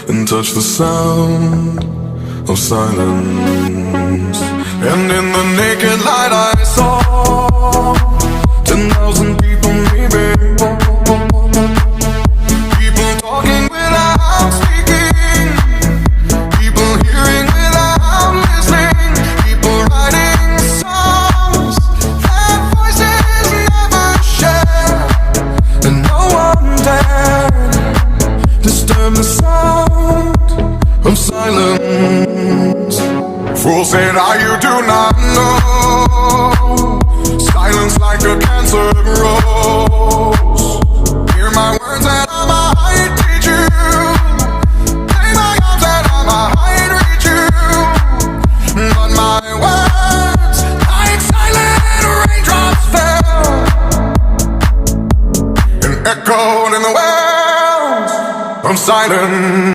and touch the sound of silence. And in the naked light I saw 10,000 people, maybe. People talking without speaking, people hearing without listening, people writing songs that voices never share, and no one dared disturb the sound of silence. Fool said, you do not know. Silence like a cancer grows. Hear my words and I might teach you. Lay my arms and I might reach you. But my words, like silent raindrops, fell and echoed in the wells of silence.